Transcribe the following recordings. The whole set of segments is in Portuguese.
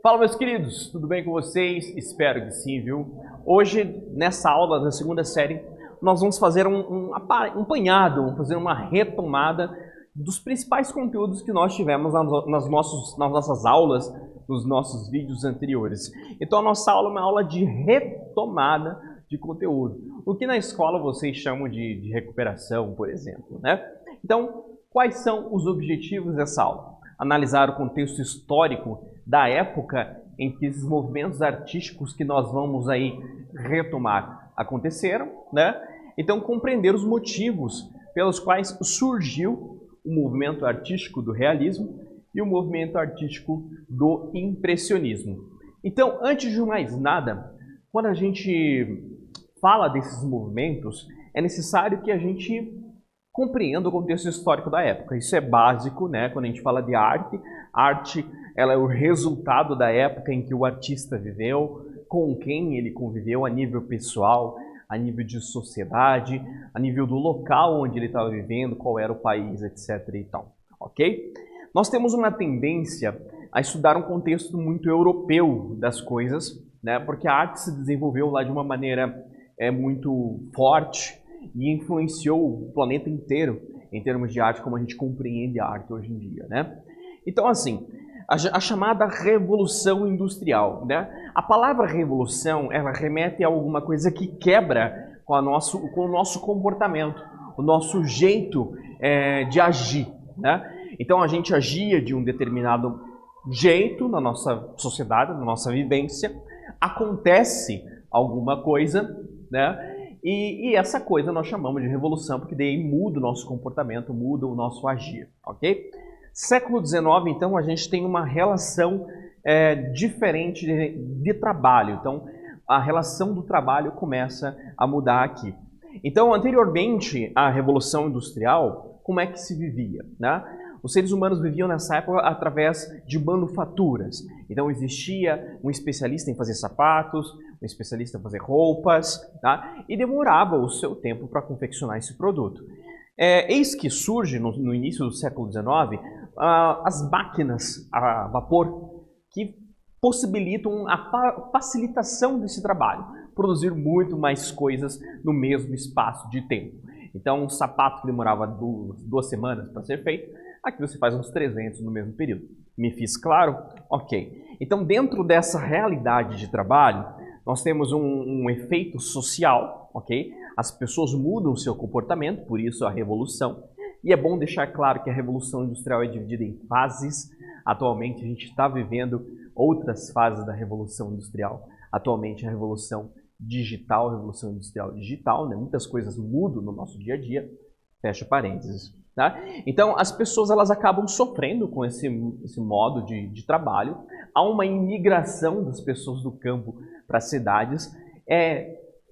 Fala, meus queridos, tudo bem com vocês? Espero que sim, viu? Hoje, nessa aula da segunda série, nós vamos fazer um apanhado, vamos fazer uma retomada dos principais conteúdos que nós tivemos nas nossas aulas, nos nossos vídeos anteriores. Então, a nossa aula é uma aula de retomada de conteúdo, o que na escola vocês chamam de recuperação, por exemplo, né? Então, quais são os objetivos dessa aula? Analisar o contexto histórico da época em que esses movimentos artísticos que nós vamos aí retomar aconteceram, né? Então, compreender os motivos pelos quais surgiu o movimento artístico do realismo e o movimento artístico do impressionismo. Então, antes de mais nada, quando a gente fala desses movimentos, é necessário que a gente compreenda o contexto histórico da época. Isso é básico, né? Quando a gente fala de arte, arte ela é o resultado da época em que o artista viveu, com quem ele conviveu a nível pessoal, a nível de sociedade, a nível do local onde ele estava vivendo, qual era o país, etc. e tal, ok? Nós temos uma tendência a estudar um contexto muito europeu das coisas, né? Porque a arte se desenvolveu lá de uma maneira muito forte e influenciou o planeta inteiro em termos de arte, como a gente compreende a arte hoje em dia, né? Então, assim, a chamada Revolução Industrial, né? A palavra revolução, ela remete a alguma coisa que quebra com o nosso comportamento, o nosso jeito de agir, né? Então, a gente agia de um determinado jeito na nossa sociedade, na nossa vivência, acontece alguma coisa, né? E essa coisa nós chamamos de revolução, porque daí muda o nosso comportamento, muda o nosso agir, ok? Século XIX, então, a gente tem uma relação diferente de trabalho. Então, a relação do trabalho começa a mudar aqui. Então, anteriormente à Revolução Industrial, como é que se vivia, né? Os seres humanos viviam nessa época através de manufaturas. Então, existia um especialista em fazer sapatos, um especialista em fazer roupas, tá? E demorava o seu tempo para confeccionar esse produto. Eis que surge, no início do século XIX, as máquinas a vapor, que possibilitam a facilitação desse trabalho, produzir muito mais coisas no mesmo espaço de tempo. Então, um sapato que demorava 2 semanas para ser feito, aqui você faz uns 300 no mesmo período. Me fiz claro? Ok. Então, dentro dessa realidade de trabalho, nós temos um efeito social, ok? As pessoas mudam o seu comportamento, por isso a revolução. E é bom deixar claro que a Revolução Industrial é dividida em fases. Atualmente, a gente está vivendo outras fases da Revolução Industrial. Atualmente, a Revolução Digital, Revolução Industrial Digital, né? Muitas coisas mudam no nosso dia a dia. Fecha parênteses. Tá? Então, as pessoas elas acabam sofrendo com esse modo de trabalho. Há uma imigração das pessoas do campo para as cidades.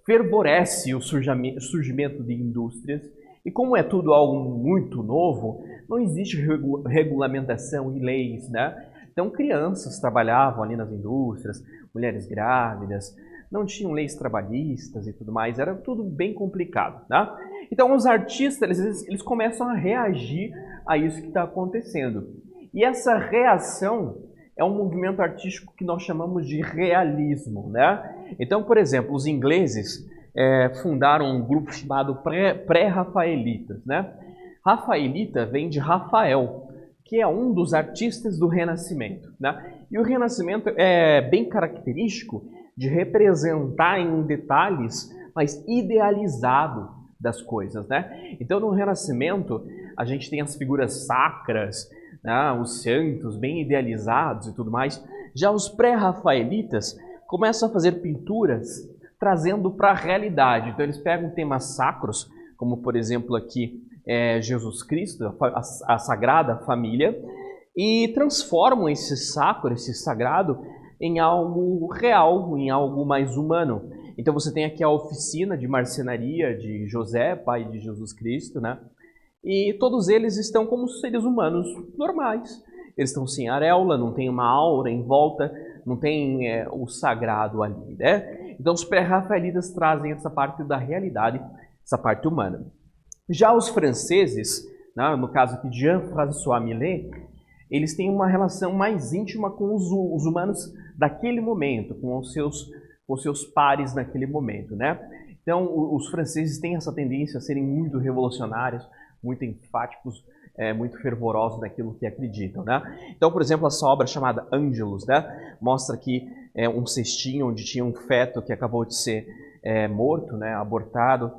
Fervorece o surgimento de indústrias. E como é tudo algo muito novo, não existe regulamentação e leis, né? Então, crianças trabalhavam ali nas indústrias, mulheres grávidas, não tinham leis trabalhistas e tudo mais, era tudo bem complicado, tá? Então, os artistas, eles começam a reagir a isso que está acontecendo. E essa reação é um movimento artístico que nós chamamos de realismo, né? Então, por exemplo, os ingleses fundaram um grupo chamado pré-rafaelitas, né? Rafaelita vem de Rafael, que é um dos artistas do Renascimento, né? E o Renascimento é bem característico de representar em detalhes, mas idealizado das coisas, né? Então, no Renascimento, a gente tem as figuras sacras, né? Os santos bem idealizados e tudo mais. Já os pré-rafaelitas começam a fazer pinturas trazendo para a realidade. Então, eles pegam temas sacros, como, por exemplo, aqui Jesus Cristo, a Sagrada Família, e transformam esse sacro, esse sagrado, em algo real, em algo mais humano. Então você tem aqui a oficina de marcenaria de José, pai de Jesus Cristo, né? E todos eles estão como seres humanos normais. Eles estão sem areola, não tem uma aura em volta, não tem o sagrado ali, né? Então os pré-rafaelitas trazem essa parte da realidade, essa parte humana. Já os franceses, né, no caso aqui de Jean-François Millet, eles têm uma relação mais íntima com os humanos daquele momento, com os seus pares naquele momento, né? Então, os franceses têm essa tendência a serem muito revolucionários, muito enfáticos, muito fervorosos naquilo que acreditam, né? Então, por exemplo, essa obra chamada Ângelus, né, mostra que um cestinho onde tinha um feto que acabou de ser morto, né, abortado,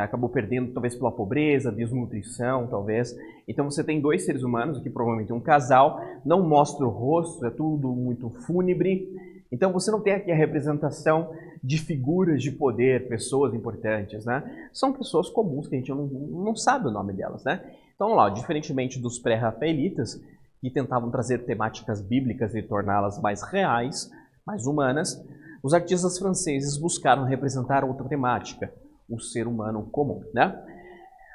acabou perdendo talvez pela pobreza, desnutrição, talvez. Então você tem dois seres humanos, aqui provavelmente um casal, não mostra o rosto, é tudo muito fúnebre. Então você não tem aqui a representação de figuras de poder, pessoas importantes, né? São pessoas comuns que a gente não sabe o nome delas, né? Então vamos lá, diferentemente dos pré-rafaelitas, que tentavam trazer temáticas bíblicas e torná-las mais reais, mais humanas, os artistas franceses buscaram representar outra temática, o ser humano comum, né?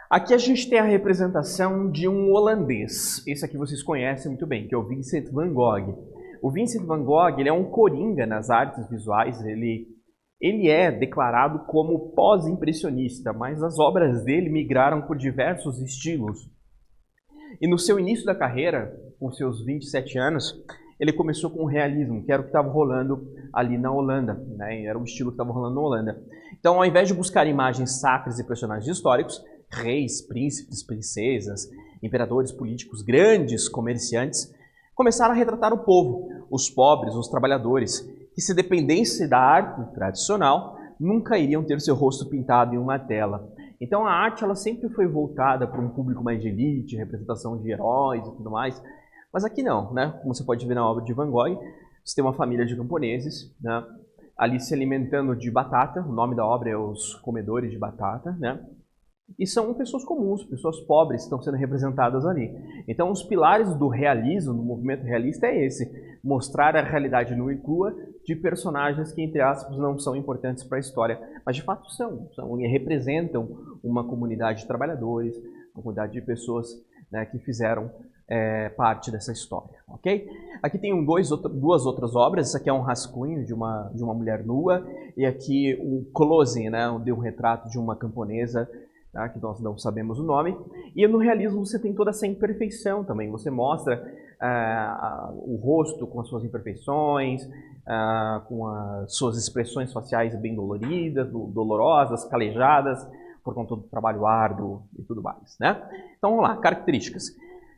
Aqui a gente tem a representação de um holandês. Esse aqui vocês conhecem muito bem, que é o Vincent van Gogh. O Vincent van Gogh, ele é um coringa nas artes visuais, ele é declarado como pós-impressionista, mas as obras dele migraram por diversos estilos. E no seu início da carreira, com seus 27 anos, ele começou com o realismo, que era o que estava rolando ali na Holanda, né? Era o estilo que estava rolando na Holanda. Então, ao invés de buscar imagens sacras e personagens históricos, reis, príncipes, princesas, imperadores políticos, grandes comerciantes, começaram a retratar o povo, os pobres, os trabalhadores, que se dependesse da arte tradicional, nunca iriam ter seu rosto pintado em uma tela. Então a arte ela sempre foi voltada para um público mais de elite, representação de heróis e tudo mais, mas aqui não, né? Como você pode ver na obra de Van Gogh, você tem uma família de camponeses, né, ali se alimentando de batata, o nome da obra é Os Comedores de Batata, né? E são pessoas comuns, pessoas pobres que estão sendo representadas ali. Então os pilares do realismo, do movimento realista é esse, mostrar a realidade nua e crua de personagens que, entre aspas, não são importantes para a história, mas de fato são e representam uma comunidade de trabalhadores, uma comunidade de pessoas, né, que fizeram parte dessa história, ok? Aqui tem duas outras obras. Essa aqui é um rascunho de uma mulher nua, e aqui o close, né, onde um retrato de uma camponesa, tá, que nós não sabemos o nome. E no realismo você tem toda essa imperfeição também, você mostra o rosto com as suas imperfeições, com as suas expressões faciais bem doloridas, dolorosas, calejadas, por conta do trabalho árduo e tudo mais, né? Então vamos lá, características.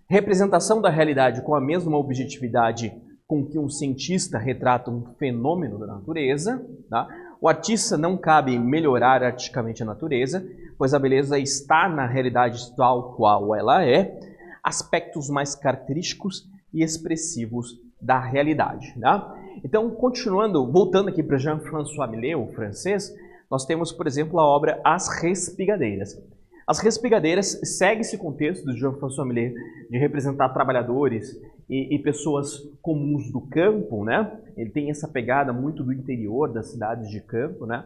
Representação da realidade com a mesma objetividade com que um cientista retrata um fenômeno da natureza, tá? O artista não cabe melhorar artisticamente a natureza, pois a beleza está na realidade tal qual ela é, aspectos mais característicos e expressivos da realidade, tá? Então, continuando, voltando aqui para Jean-François Millet, o francês, nós temos, por exemplo, a obra As Respigadeiras. As Respigadeiras segue esse contexto do Jean-François Millet de representar trabalhadores e pessoas comuns do campo, né? Ele tem essa pegada muito do interior, das cidades de campo, né?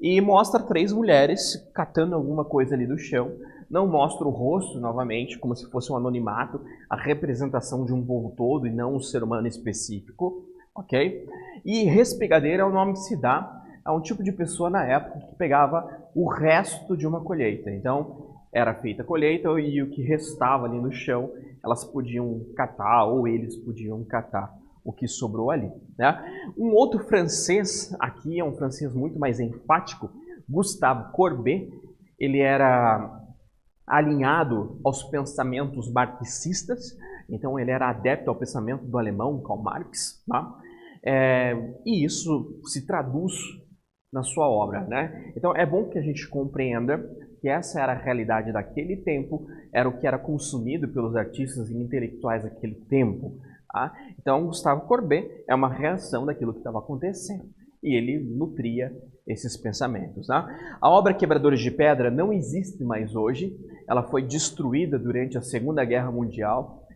E mostra três mulheres catando alguma coisa ali do chão. Não mostra o rosto, novamente, como se fosse um anonimato, a representação de um povo todo e não um ser humano específico, ok? E respigadeira é o nome que se dá a um tipo de pessoa na época que pegava o resto de uma colheita. Então, era feita a colheita e o que restava ali no chão, elas podiam catar, ou eles podiam catar o que sobrou ali, né? Um outro francês, aqui é um francês muito mais enfático, Gustave Courbet. Ele era alinhado aos pensamentos marxistas, então ele era adepto ao pensamento do alemão Karl Marx, tá? E isso se traduz na sua obra, né? Então é bom que a gente compreenda que essa era a realidade daquele tempo, era o que era consumido pelos artistas e intelectuais daquele tempo, tá? Então Gustave Courbet é uma reação daquilo que estava acontecendo e ele nutria esses pensamentos, tá? A obra Quebradores de Pedra não existe mais hoje, ela foi destruída durante a Segunda Guerra Mundial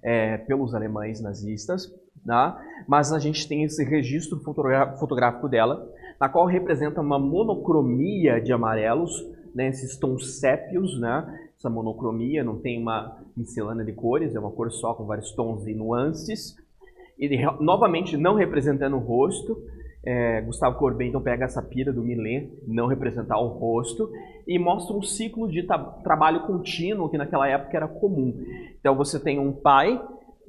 pelos alemães nazistas, tá? Mas a gente tem esse registro fotográfico dela, na qual representa uma monocromia de amarelos, né, esses tons sépios, né? Essa monocromia não tem uma miscelânea de cores, é uma cor só com vários tons e nuances. Ele, novamente, não representando o rosto. Gustave Courbet então pega essa pira do Millet, não representar o rosto, e mostra um ciclo de trabalho contínuo que naquela época era comum. Então você tem um pai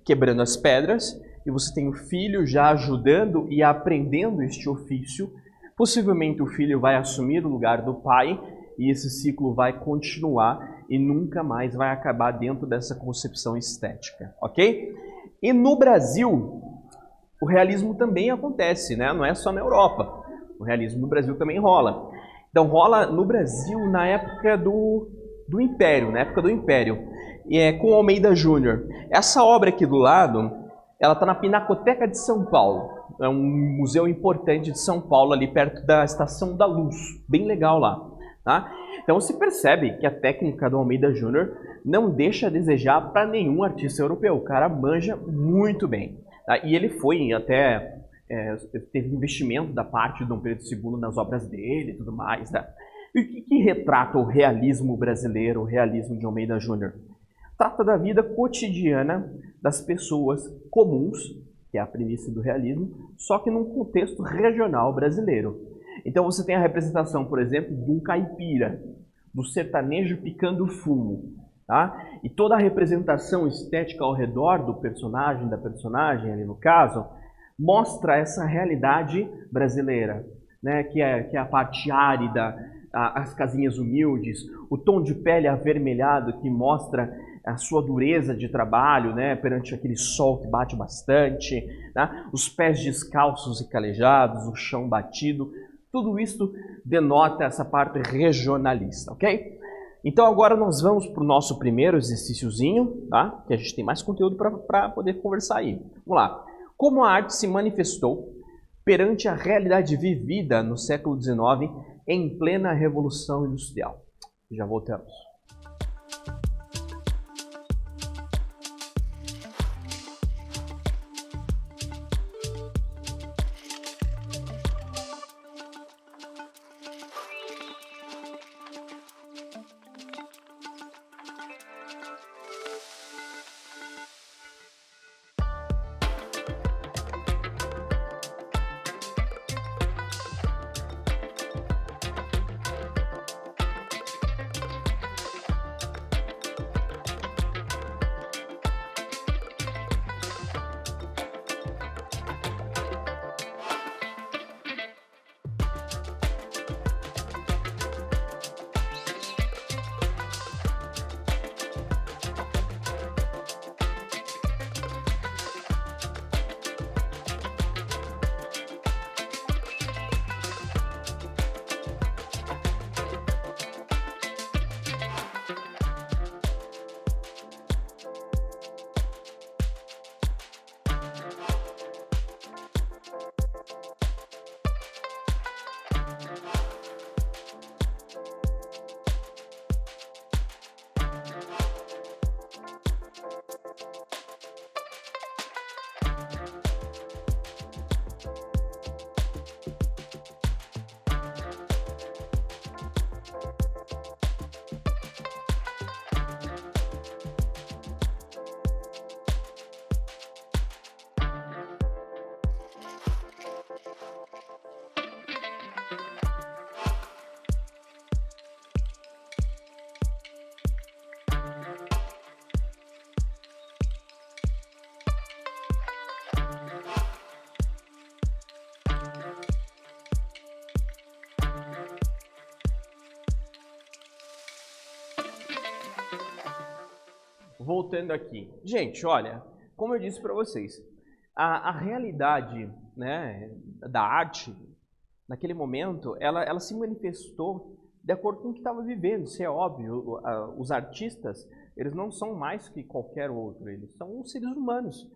quebrando as pedras, e você tem o filho já ajudando e aprendendo este ofício. Possivelmente o filho vai assumir o lugar do pai, e esse ciclo vai continuar e nunca mais vai acabar dentro dessa concepção estética, ok? E no Brasil, o realismo também acontece, né? Não é só na Europa. O realismo no Brasil também rola. Então rola no Brasil na época do Império, com Almeida Júnior. Essa obra aqui do lado, ela está na Pinacoteca de São Paulo. É um museu importante de São Paulo, ali perto da Estação da Luz. Bem legal lá. Tá? Então se percebe que a técnica do Almeida Júnior não deixa a desejar para nenhum artista europeu. O cara manja muito bem. Tá? E ele foi até... teve investimento da parte de Dom Pedro II nas obras dele e tudo mais. Tá? E o que retrata o realismo brasileiro, o realismo de Almeida Júnior? Trata da vida cotidiana das pessoas comuns, que é a premissa do realismo, só que num contexto regional brasileiro. Então você tem a representação, por exemplo, de um caipira, do sertanejo picando fumo. Tá? E toda a representação estética ao redor do personagem, da personagem ali no caso, mostra essa realidade brasileira, né? que é a parte árida, as casinhas humildes, o tom de pele avermelhado que mostra a sua dureza de trabalho, né? Perante aquele sol que bate bastante, né? Os pés descalços e calejados, o chão batido, tudo isso denota essa parte regionalista, ok? Então agora nós vamos para o nosso primeiro exercíciozinho, tá? Que a gente tem mais conteúdo para poder conversar aí. Vamos lá. Como a arte se manifestou perante a realidade vivida no século XIX em plena Revolução Industrial. Já voltamos. Voltando aqui. Gente, olha, como eu disse para vocês, a realidade, né, da arte, naquele momento, ela se manifestou de acordo com o que estava vivendo. Isso é óbvio. Os artistas, eles não são mais que qualquer outro, eles são seres humanos.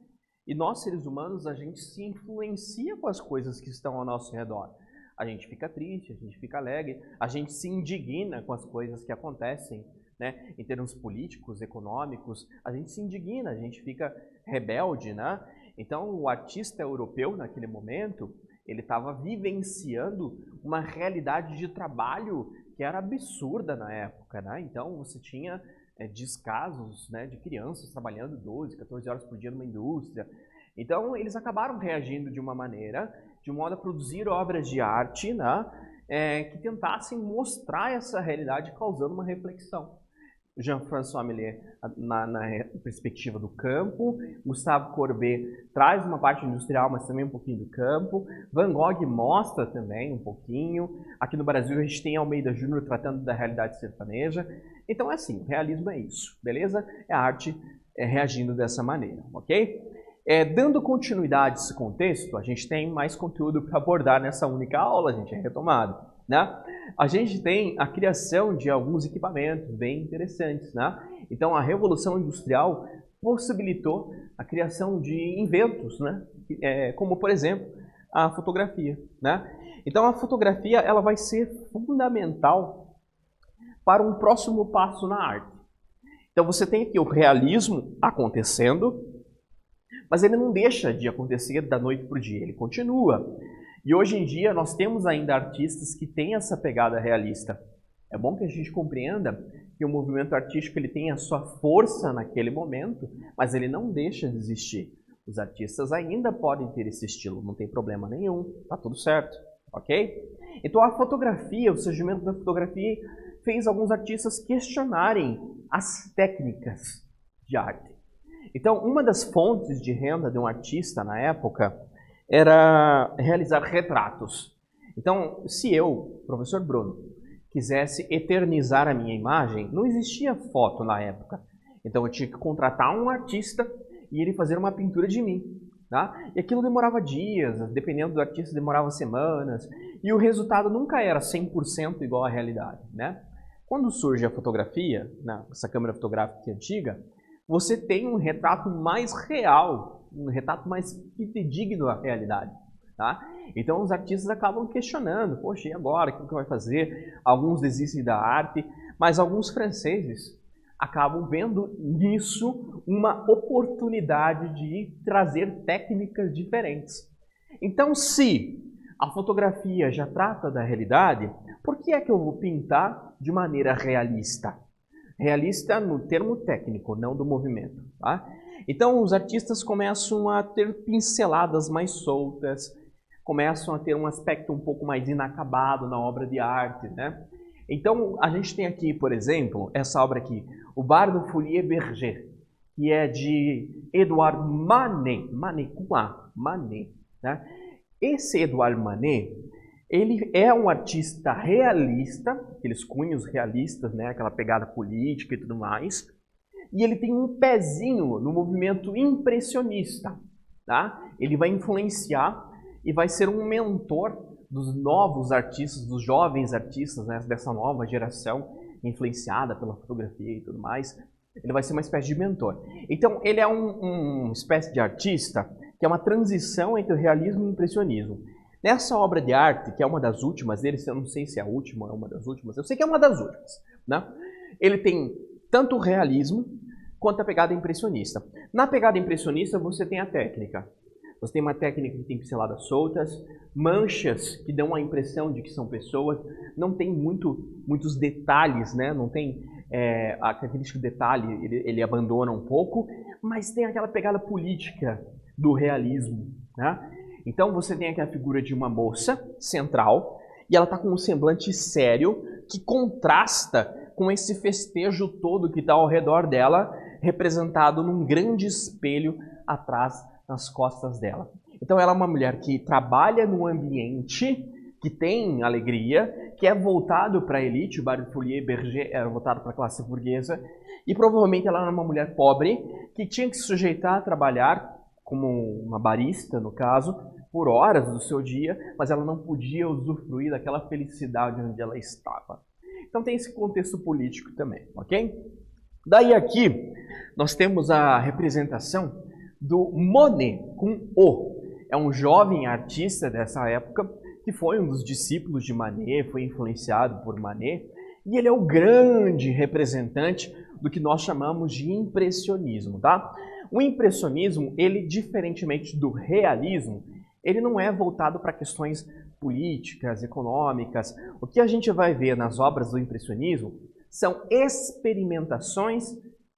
E nós, seres humanos, a gente se influencia com as coisas que estão ao nosso redor. A gente fica triste, a gente fica alegre, a gente se indigna com as coisas que acontecem, né? Em termos políticos, econômicos, a gente se indigna, a gente fica rebelde, né? Então, o artista europeu, naquele momento, ele estava vivenciando uma realidade de trabalho que era absurda na época, né? Então, você tinha descasos, né, de crianças trabalhando 12, 14 horas por dia numa indústria. Então, eles acabaram reagindo de uma maneira, de modo a produzir obras de arte, né, que tentassem mostrar essa realidade causando uma reflexão. Jean-François Millet na perspectiva do campo, Gustave Courbet traz uma parte industrial, mas também um pouquinho do campo, Van Gogh mostra também um pouquinho, aqui no Brasil a gente tem Almeida Júnior tratando da realidade sertaneja, então é assim, o realismo é isso, beleza? É a arte reagindo dessa maneira, ok? Dando continuidade a esse contexto, a gente tem mais conteúdo para abordar nessa única aula, a gente é retomado, né? A gente tem a criação de alguns equipamentos bem interessantes, né? Então, a Revolução Industrial possibilitou a criação de inventos, né? Como, por exemplo, a fotografia, né? Então, a fotografia ela vai ser fundamental para um próximo passo na arte. Então, você tem aqui o realismo acontecendo, mas ele não deixa de acontecer da noite para o dia, ele continua. E hoje em dia nós temos ainda artistas que têm essa pegada realista. É bom que a gente compreenda que o movimento artístico ele tem a sua força naquele momento, mas ele não deixa de existir. Os artistas ainda podem ter esse estilo, não tem problema nenhum, tá tudo certo, ok? Então a fotografia, o surgimento da fotografia fez alguns artistas questionarem as técnicas de arte. Então uma das fontes de renda de um artista na época era realizar retratos. Então, se eu, professor Bruno, quisesse eternizar a minha imagem, não existia foto na época. Então, eu tinha que contratar um artista e ele fazer uma pintura de mim. Tá? E aquilo demorava dias, dependendo do artista, demorava semanas. E o resultado nunca era 100% igual à realidade. Né? Quando surge a fotografia, essa câmera fotográfica antiga, você tem um retrato mais real, um retrato mais fidedigno à realidade. Tá? Então os artistas acabam questionando, poxa, e agora? O que vai fazer? Alguns desistem da arte, mas alguns franceses acabam vendo nisso uma oportunidade de trazer técnicas diferentes. Então, se a fotografia já trata da realidade, por que é que eu vou pintar de maneira realista? Realista no termo técnico, não do movimento. Tá? Então os artistas começam a ter pinceladas mais soltas, começam a ter um aspecto um pouco mais inacabado na obra de arte, né? Então a gente tem aqui, por exemplo, essa obra aqui, o Bar do Folies Bergère, que é de Edouard Manet, Manet com A, Manet, né? Esse Edouard Manet, ele é um artista realista, aqueles cunhos realistas, né? Aquela pegada política e tudo mais. E ele tem um pezinho no movimento impressionista. Tá? Ele vai influenciar e vai ser um mentor dos novos artistas, dos jovens artistas, né? Dessa nova geração influenciada pela fotografia e tudo mais. Ele vai ser uma espécie de mentor. Então ele é uma espécie de artista que é uma transição entre o realismo e o impressionismo. Nessa obra de arte, que é uma das últimas dele, eu não sei se é a última ou é uma das últimas, eu sei que é uma das últimas, né? Ele tem tanto o realismo quanto a pegada impressionista. Na pegada impressionista você tem a técnica. Você tem uma técnica que tem pinceladas soltas, manchas que dão a impressão de que são pessoas, não tem muitos detalhes, né? Não tem a característica do detalhe, ele abandona um pouco, mas tem aquela pegada política do realismo, né? Então você tem aqui a figura de uma moça central e ela está com um semblante sério que contrasta com esse festejo todo que está ao redor dela, representado num grande espelho atrás nas costas dela. Então ela é uma mulher que trabalha num ambiente que tem alegria, que é voltado para a elite, o Bar do Folies Bergère era voltado para a classe burguesa, e provavelmente ela era uma mulher pobre que tinha que se sujeitar a trabalhar como uma barista, no caso, por horas do seu dia, mas ela não podia usufruir daquela felicidade onde ela estava. Então tem esse contexto político também, ok? Daí aqui nós temos a representação do Monet com O. É um jovem artista dessa época que foi um dos discípulos de Manet, foi influenciado por Manet, e ele é o grande representante do que nós chamamos de impressionismo, tá? O impressionismo, ele, diferentemente do realismo, ele não é voltado para questões políticas, econômicas. O que a gente vai ver nas obras do impressionismo são experimentações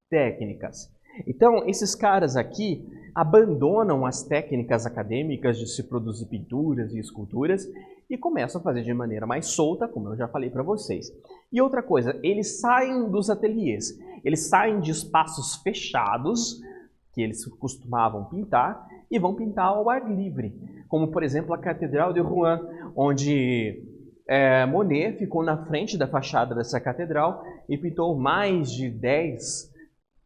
técnicas. Então, esses caras aqui abandonam as técnicas acadêmicas de se produzir pinturas e esculturas e começam a fazer de maneira mais solta, como eu já falei para vocês. E outra coisa, eles saem dos ateliês, eles saem de espaços fechados, que eles costumavam pintar, e vão pintar ao ar livre. Como, por exemplo, a Catedral de Rouen, onde Monet ficou na frente da fachada dessa catedral e pintou mais de 10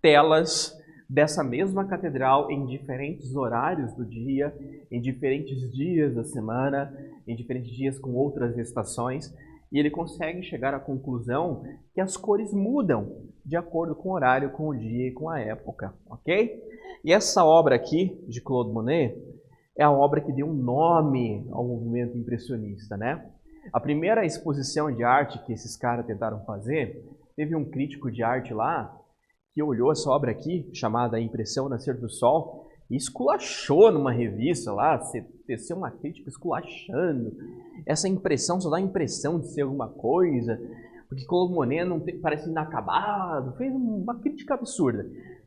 telas dessa mesma catedral em diferentes horários do dia, em diferentes dias da semana, em diferentes dias com outras estações, e ele consegue chegar à conclusão que as cores mudam de acordo com o horário, com o dia e com a época, ok? E essa obra aqui, de Claude Monet, é a obra que deu um nome ao movimento impressionista, né? A primeira exposição de arte que esses caras tentaram fazer, teve um crítico de arte lá que olhou essa obra aqui, chamada Impressão Nascer do Sol, e esculachou numa revista lá, teceu uma crítica esculachando. Essa impressão só dá a impressão de ser alguma coisa, porque Claude Monet parece inacabado, fez uma crítica absurda.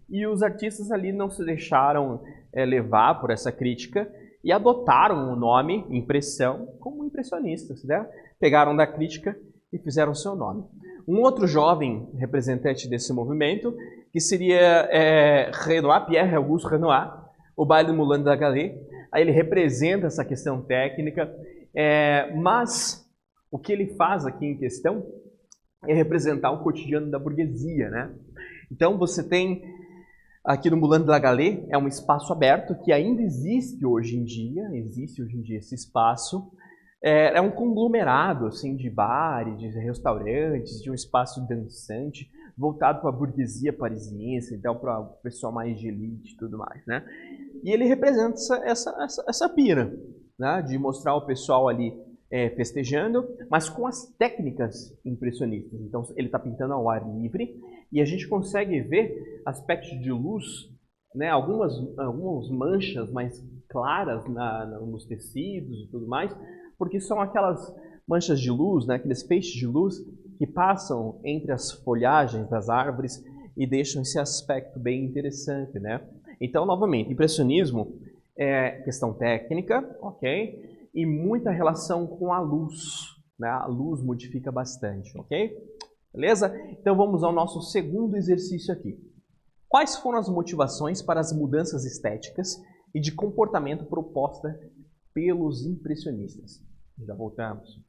E os artistas ali não se deixaram levar por essa crítica e adotaram o nome impressão como impressionistas, né? Pegaram da crítica e fizeram o seu nome. Um outro jovem representante desse movimento, que seria Renoir, Pierre Auguste Renoir, o baile do Moulin da Galette. Aí ele representa essa questão técnica, mas o que ele faz aqui em questão é representar o cotidiano da burguesia, né? Então você tem aqui no Moulin da Galette, é um espaço aberto que ainda existe hoje em dia esse espaço. É um conglomerado assim, de bares, de restaurantes, de um espaço dançante, voltado para a burguesia parisiense, então para o pessoal mais de elite e tudo mais, né? E ele representa essa pira, né? De mostrar o pessoal ali festejando, mas com as técnicas impressionistas. Então ele está pintando ao ar livre e a gente consegue ver aspectos de luz, né? Algumas manchas mais claras nos tecidos e tudo mais, porque são aquelas manchas de luz, né? Aqueles feixes de luz que passam entre as folhagens das árvores e deixam esse aspecto bem interessante, né? Então, novamente, impressionismo é questão técnica, ok? E muita relação com a luz, né? A luz modifica bastante, ok? Beleza? Então, vamos ao nosso segundo exercício aqui. Quais foram as motivações para as mudanças estéticas e de comportamento proposta pelos impressionistas? Já voltamos.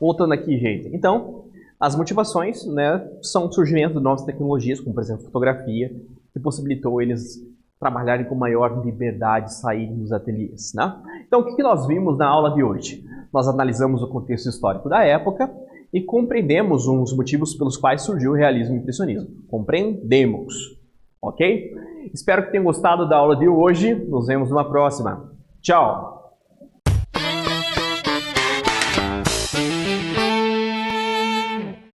Voltando aqui, gente. Então, as motivações, né, são o surgimento de novas tecnologias, como por exemplo fotografia, que possibilitou eles trabalharem com maior liberdade, saírem dos ateliês, né? Então, o que nós vimos na aula de hoje? Nós analisamos o contexto histórico da época e compreendemos os motivos pelos quais surgiu o realismo e o impressionismo. Compreendemos, ok? Espero que tenham gostado da aula de hoje. Nos vemos numa próxima. Tchau!